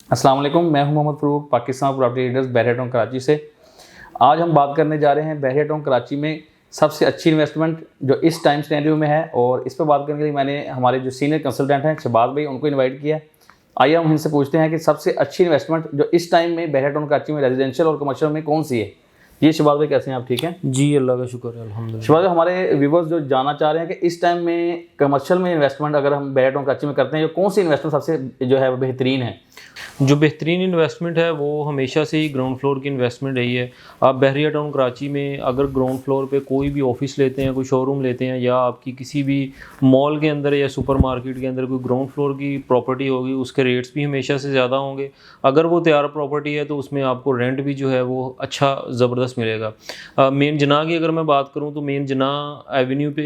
अस्सलाम वालेकुम, मैं हूं मोहम्मद फ़रूक, पाकिस्तान प्रॉपर्टी डीलर्स बहरिया टाउन कराची से। आज हम बात करने जा रहे हैं बहरिया टाउन कराची में सबसे अच्छी इन्वेस्टमेंट जो इस टाइम सिनेरियो में है, और इस पर बात करने के लिए मैंने हमारे जो सीनियर कंसल्टेंट हैं शहबाज भाई, उनको इनवाइट किया। आइए हम इनसे पूछते हैं कि सबसे अच्छी इन्वेस्टमेंट जो इस टाइम में बहरिया टाउन कराची में रेजिडेंशियल और कमर्शियल में कौन सी है। जी शहबाज भाई, कैसे हैं आप? ठीक हैं जी, अल्लाह का शुक्र है, अल्हम्दुलिल्लाह। शहबाज भाई, हमारे व्यूवर्स जो जानना चाह रहे हैं कि इस टाइम में कमर्शियल में इन्वेस्टमेंट अगर हम बहरिया टाउन कराची में करते हैं, जो कौन सी इन्वेस्टमेंट सबसे जो है वो बेहतरीन है? जो बेहतरीन इन्वेस्टमेंट है वो हमेशा से ही ग्राउंड फ्लोर की इन्वेस्टमेंट रही है। आप बहरिया टाउन कराची में अगर ग्राउंड फ्लोर पे कोई भी ऑफिस लेते हैं, कोई शोरूम लेते हैं, या आपकी किसी भी मॉल के अंदर या सुपरमार्केट के अंदर कोई ग्राउंड फ्लोर की प्रॉपर्टी होगी, उसके रेट्स भी हमेशा से ज़्यादा होंगे। अगर वो तैयार प्रॉपर्टी है तो उसमें आपको रेंट भी जो है वो अच्छा ज़बरदस्त मिलेगा। मेन जना की अगर मैं बात करूँ तो मेन जना एवेन्यू पे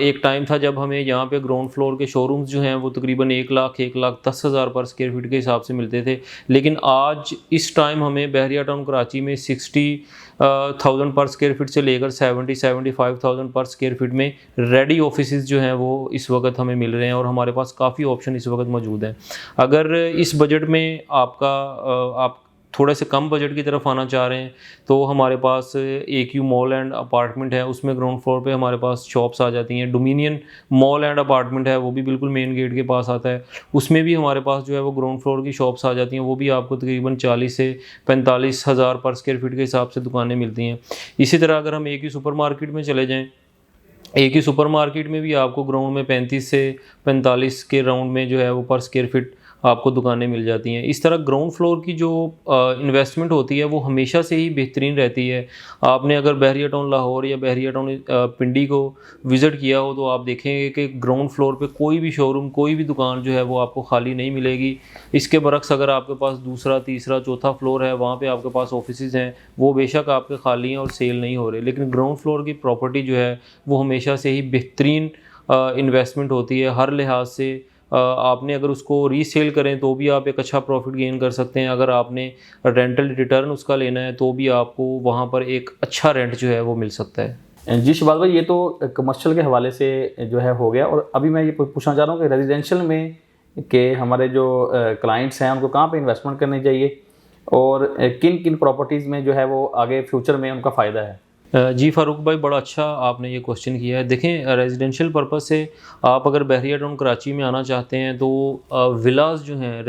एक टाइम था जब हमें यहाँ पे ग्राउंड फ्लोर के शोरूम्स जो हैं वो तकरीबन 1,10,000 पर स्क्वायर फीट के हिसाब से मिलते थे। लेकिन आज इस टाइम हमें बहरिया टाउन कराची में 60,000 पर स्क्वायर फीट से लेकर 70,000-75,000 पर स्क्वायर फीट में रेडी ऑफिसेज जो हैं वो इस वक्त हमें मिल रहे हैं, और हमारे पास काफ़ी ऑप्शन इस वक्त मौजूद हैं। अगर इस बजट में आप थोड़े से कम बजट की तरफ आना चाह रहे हैं तो हमारे पास AQ मॉल एंड अपार्टमेंट है, उसमें ग्राउंड फ्लोर पे हमारे पास शॉप्स आ जाती हैं। डोमिनियन मॉल एंड अपार्टमेंट है, वो भी बिल्कुल मेन गेट के पास आता है, उसमें भी हमारे पास जो है वो ग्राउंड फ्लोर की शॉप्स आ जाती हैं। वो भी आपको तकरीबन 40 से 45 हज़ार पर स्क्वायर फीट के हिसाब से दुकानें मिलती हैं। इसी तरह अगर हम AQ सुपर मार्केट में चले जाएँ, AQ सुपर मार्केट में भी आपको ग्राउंड में 35 से 45 के राउंड में जो है वो पर स्क्वायर फीट आपको दुकानें मिल जाती हैं। इस तरह ग्राउंड फ्लोर की जो इन्वेस्टमेंट होती है वो हमेशा से ही बेहतरीन रहती है। आपने अगर बहरिया टाउन लाहौर या बहरिया टाउन पिंडी को विज़िट किया हो तो आप देखेंगे कि ग्राउंड फ्लोर पे कोई भी शोरूम, कोई भी दुकान जो है वो आपको खाली नहीं मिलेगी। इसके बरक्स अगर आपके पास दूसरा, तीसरा, चौथा फ्लोर है, वहाँ पे आपके पास ऑफिसेज हैं, वो बेशक आपके खाली हैं और सेल नहीं हो रहे, लेकिन ग्राउंड फ्लोर की प्रॉपर्टी जो है वो हमेशा से ही बेहतरीन इन्वेस्टमेंट होती है हर लिहाज से। आपने अगर उसको रीसेल करें तो भी आप एक अच्छा प्रॉफिट गेन कर सकते हैं। अगर आपने रेंटल रिटर्न उसका लेना है तो भी आपको वहाँ पर एक अच्छा रेंट जो है वो मिल सकता है। जी शहबाज भाई, ये तो कमर्शियल के हवाले से जो है हो गया, और अभी मैं ये पूछना चाह रहा हूँ कि रेजिडेंशियल में के हमारे जो क्लाइंट्स हैं उनको कहाँ पे इन्वेस्टमेंट करनी चाहिए, और किन किन प्रॉपर्टीज़ में जो है वो आगे फ्यूचर में उनका फ़ायदा है? जी फ़ारूक भाई, बड़ा अच्छा आपने ये क्वेश्चन किया है। देखें, रेजिडेंशियल पर्पस से आप अगर बहरिया टाउन कराची में आना चाहते हैं तो विलास जो हैं,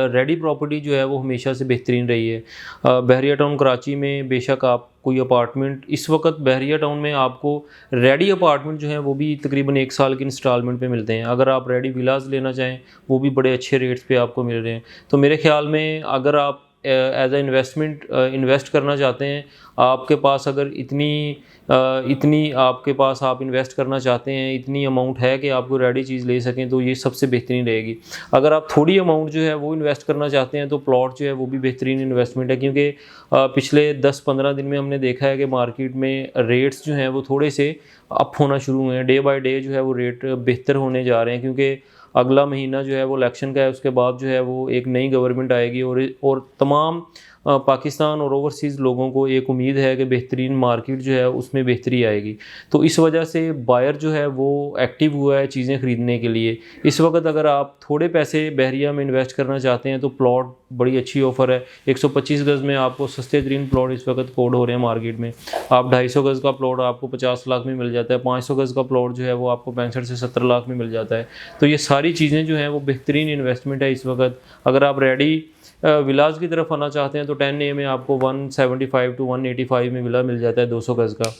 रेडी प्रॉपर्टी जो है वो हमेशा से बेहतरीन रही है। बहरिया टाउन कराची में बेशक आप कोई अपार्टमेंट, इस वक्त बहरिया टाउन में आपको रेडी अपार्टमेंट जो हैं वो भी तकरीबन 1 साल की इंस्टॉलमेंट पे मिलते हैं। अगर आप रेडी विलास लेना चाहें वो भी बड़े अच्छे रेट्स पे आपको मिल रहे हैं। तो मेरे ख्याल में अगर आप एज ए इन्वेस्टमेंट इन्वेस्ट करना चाहते हैं, आपके पास अगर इतनी आपके पास आप इन्वेस्ट करना चाहते हैं, इतनी अमाउंट है कि आपको रेडी चीज़ ले सकें, तो ये सबसे बेहतरीन रहेगी। अगर आप थोड़ी अमाउंट जो है वो इन्वेस्ट करना चाहते हैं तो प्लॉट जो है वो भी बेहतरीन इन्वेस्टमेंट है, क्योंकि पिछले 10-15 दिन में हमने देखा है कि मार्केट में रेट्स जो हैं वो थोड़े से अप होना शुरू हुए हैं। डे बाय डे जो है वो रेट बेहतर होने जा रहे हैं, क्योंकि अगला महीना जो है वो इलेक्शन का है, उसके बाद जो है वो एक नई गवर्नमेंट आएगी, और तमाम पाकिस्तान और ओवरसीज़ लोगों को एक उम्मीद है कि बेहतरीन मार्केट जो है उसमें बेहतरी आएगी। तो इस वजह से बायर जो है वो एक्टिव हुआ है चीज़ें ख़रीदने के लिए। इस वक्त अगर आप थोड़े पैसे बहरिया में इन्वेस्ट करना चाहते हैं तो प्लॉट बड़ी अच्छी ऑफ़र है। 125 गज़ में आपको सस्ते तरीन प्लॉट इस वक्त कोड हो रहे हैं मार्केट में। आप 250 गज़ का प्लॉट आपको 50 लाख में मिल जाता है, 500 गज़ का प्लॉट जो है वो आपको 65 से 70 लाख में मिल जाता है। तो ये सारी चीज़ें जो हैं वो बेहतरीन इन्वेस्टमेंट है इस वक्त। अगर आप रेडी विलास की तरफ आना चाहते हैं तो 10A में आपको 175 to 185 में विला मिल जाता है 200 गज़ का।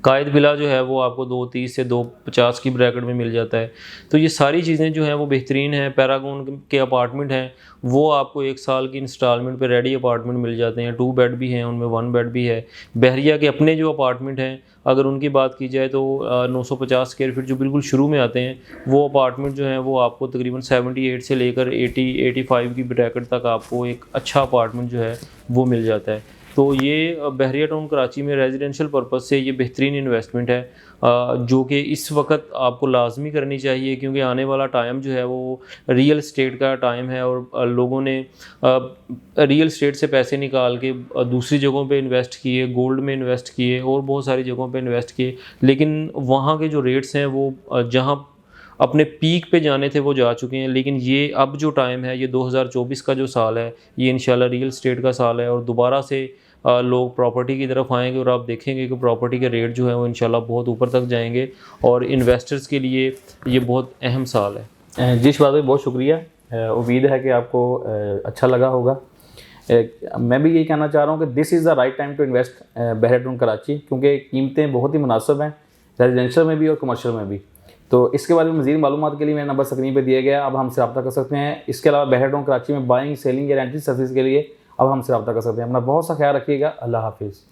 कायद विला जो है वो आपको 230 से 250 की ब्रैकेट में मिल जाता है। तो ये सारी चीज़ें जो हैं वो बेहतरीन हैं। पैरागॉन के अपार्टमेंट हैं, वो आपको 1 साल की इंस्टॉलमेंट पे रेडी अपार्टमेंट मिल जाते हैं। 2 बेड भी हैं, उनमें 1 बेड भी है। बहरिया के अपने जो अपार्टमेंट हैं, अगर उनकी बात की जाए तो 950 स्क्वायर फीट जो बिल्कुल शुरू में आते हैं, वो अपार्टमेंट जो हैं वो आपको तकरीबन 78 से लेकर 80-85 की ब्रैकेट तक आपको एक अच्छा अपार्टमेंट जो है वो मिल जाता है। तो ये बहरिया टाउन कराची में रेजिडेंशियल पर्पस से ये बेहतरीन इन्वेस्टमेंट है, जो कि इस वक्त आपको लाजमी करनी चाहिए, क्योंकि आने वाला टाइम जो है वो रियल एस्टेट का टाइम है, और लोगों ने रियल एस्टेट से पैसे निकाल के दूसरी जगहों पे इन्वेस्ट किए, गोल्ड में इन्वेस्ट किए और बहुत सारी जगहों पे इन्वेस्ट किए, लेकिन वहाँ के जो रेट्स हैं वो जहाँ अपने पीक पे जाने थे वो जा चुके हैं, लेकिन ये अब जो टाइम है, ये 2024 का जो साल है, ये इंशाल्लाह रियल स्टेट का साल है और दोबारा से लोग प्रॉपर्टी की तरफ आएंगे और आप देखेंगे कि प्रॉपर्टी के रेट जो है वो इंशाल्लाह बहुत ऊपर तक जाएंगे और इन्वेस्टर्स के लिए ये बहुत अहम साल है। जी शहबाज भाई, बहुत शुक्रिया। उम्मीद है कि आपको अच्छा लगा होगा। मैं भी यही कहना चाह रहा हूँ कि this is the right time to invest Bahria Town Karachi, क्योंकि कीमतें बहुत ही मुनासिब हैं, रेजिडेंशियल में भी और कमर्शियल में भी। तो इसके बारे में मज़ीद मालूमात के लिए मेरा नंबर स्क्रीन पे दिया गया, अब हमसे रब्ता कर सकते हैं। इसके अलावा बहरेटून कराची में बाइंग, सेलिंग या रेंटल सर्विस के लिए अब हमसे रब्ता कर सकते हैं। अपना बहुत सा ख्याल रखिएगा। अल्लाह हाफिज़।